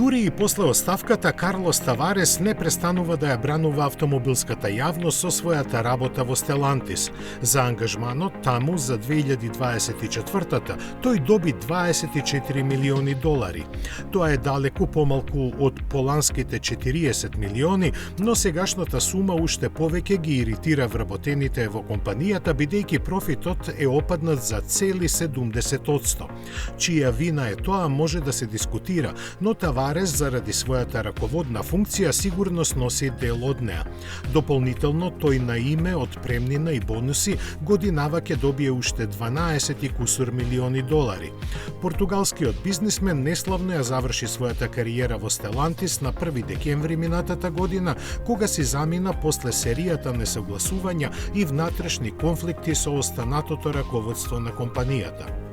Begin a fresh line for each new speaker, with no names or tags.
Дури и после оставката, Карлос Таварес не престанува да ја бранува автомобилската јавност со својата работа во Стелантис. За ангажманот таму за 2024-та тој доби $24 милиони. Тоа е далеку помалку од поланските 40 милиони, но сегашната сума уште повеќе ги иритира вработените во компанијата, бидејќи профитот е опаднат за цели 70%. Чија вина е тоа може да се дискутира, но Таварес заради својата раководна функција сигурно носи дел од неа. Дополнително тој на име од премнина и бонуси годинава ќе добие уште 12 и кусур милиони долари. Португалскиот бизнисмен неславно ја заврши својата кариера во Стелантис на 1 декември минатата година, кога си замина после серијата несогласувања и внатрешни конфликти со останатото раководство на компанијата.